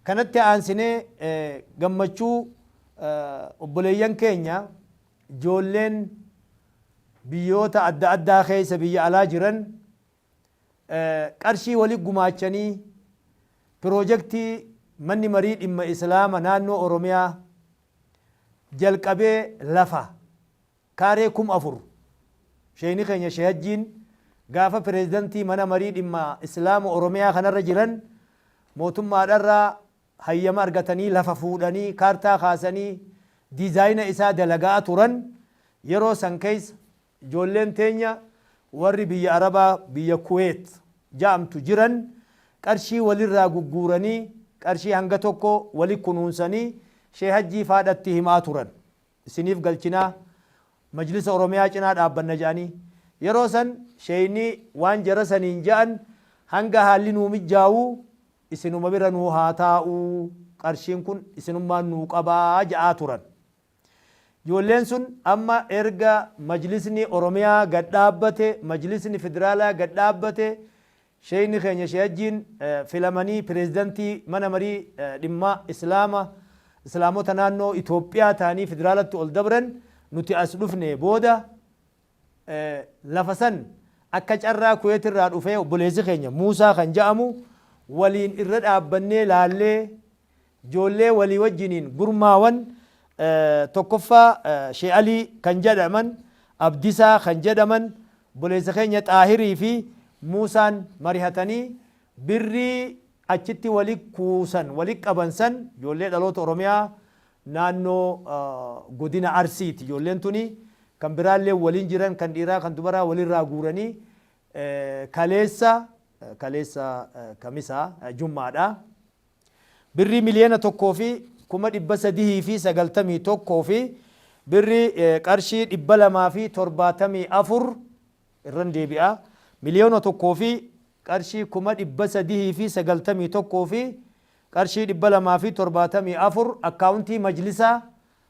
كانت أنسنة جمّتشو أبوليان كينيا جولين بيوتا أدى خيس بيا على جيران قرشي ولي قماشني بروجكتي مني مريد إما إسلام نانو أوروميا جلقبه لفا كاريكم أفر شيني خينيا شهجين غافا بريزدنتي منا مريد إما إسلام أوروميا خنر جيران موتم مادرا هيما أرغتني لفا فودني كارتا خاسني ديزاين إسا دلقاء تورن يرو سنكيس جولين تينيا warri biyya arabaa biyya kuweet jaamtu jiran qarshii walirraa gugguuranii qarshii hanga tokko wali kunuunsanii shee hajjii faadhatti himaa turan isiniif galchinaa majlisa oromiyaa cinaa dhaabbanna jedhanii yeroo san sheeyni waan jara saniin ja'an hanga haalli nuu mijaa'uu isinuma bira nuu haa taa'uu qarshiin kun isinummaan nuu qabaa ja'aa turan ijoolleen sun amma erga majlisni oromiyaa gad dhaabbate majlisni federaalaa gad dhaabbate sheeyni keenya sheejjiin filamanii pireezidantii mana marii dhimma islaamota naannoo Itoophiyaa ta'anii federaalatti ol dabran nuti as dhufne booda lafa san akka carraa Kuweet irraa dhufee obboleessi keenya Muusaa kan jedhamu waliin irra dhaabbannee laallee ijoollee walii wajjiniin gurmaawan tokkoffaa Shee Alii kan jedhaman Abdisaa kan jedhaman obboleessa keenya Xaahirii fi Muusaan marihatanii birrii achitti wali kuusan wali qabansan ijoollee dhaloota Oromiyaa naannoo godina Arsiiti ijoolleen tuni kan biraallee waliin jiran kan dhiiraa kan dubaraa walirraa guuranii kaleessa kamisaa jummaadha birrii miliyoona tokkoo fi kuma 391 fi birrii qarshii 274 irran deebi'a miliyoona tokkoo fi qarshii kuma 391 fi qarshii 274 akkaawuntii majlisaa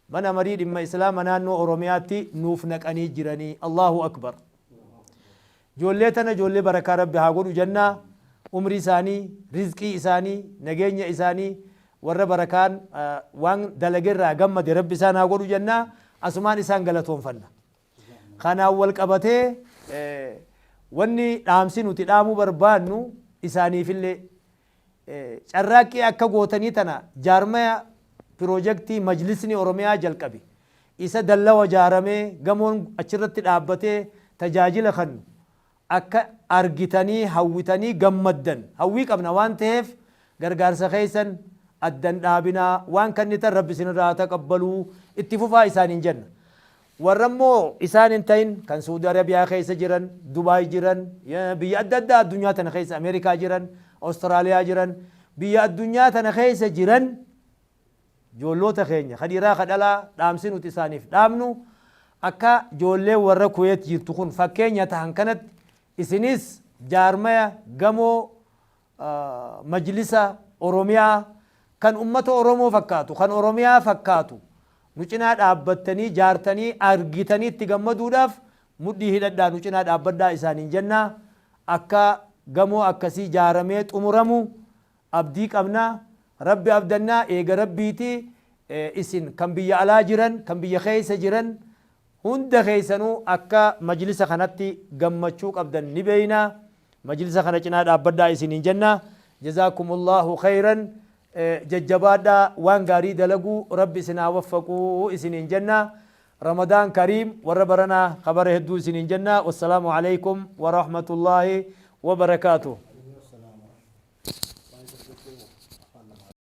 mana marii dhimma islaama naannoo Oromiyaatti nuuf naqanii jiranii Allahu akbar ijoollee tana ijoollee barakaa rabbi haa godhu jennaa umrii isaanii rizqii isaanii nageenya isaanii warra barakaan waan dalagerraa gammade rabbi isaan haa godhu jennaa asumaan isaan galatoonfanna kanaan wal qabatee wanni dhaamsi nuti dhaamuu barbaannu isaaniifillee carraaqqii akka gootanii tana jaarmaya piroojektii majlisni Oromiyaa jalqabe isa dallawa jaaramee gamoon achirratti dhaabbatee tajaajila kannu akka argitanii hawwitanii gammaddan hawwii qabna waan ta'eef gargaarsa keessan addan dhaabinaa waan kannitan rabbi isinirraa taqabbaluu itti fufaa isaaniin jenna warrammoo isaan hin ta'in kan Saudi Arabiyaa keessa jiran Dubaay jiran biyya adda addaa addunyaa tana keessa Ameerikaa jiran Awustiraaliyaa jiran biyya addunyaa tana keessa jiran ijoolloota keenya kadhiiraa kadhalaa dhaamsi nuti isaaniif dhaamnu akka ijoollee warra Kuweet jirtu kun fakkeenya tahan kanatti isinis jaarmaya gamoo majlisa Oromiyaa kan ummata Oromoo fakkaatu kan Oromiyaa fakkaatu nu cinaa dhaabbattanii jaartanii argitanii itti gammaduudhaaf mudhii hidhadhaa nu cinaa dhaabbadhaa isaaniin jennaa akka gamoo akkasii jaaramee xumuramu abdii qabnaa rabbi abdannaa eega rabbiiti isin kan biyya alaa jiran kan biyya keessa jiran hunda keessanuu akka majlisa kanatti gammachuu qabdan ni beeynaa majlisa kana cinaa dhaabbadhaa isiniin jennaa jazaakumullahu khayran jajjabaadhaa waan gaarii dalaguu rabbi isinaa waffaquu isiniin jennaa رمضان كريم وربرنا خبر هدو سنين جنة والسلام عليكم ورحمة الله وبركاته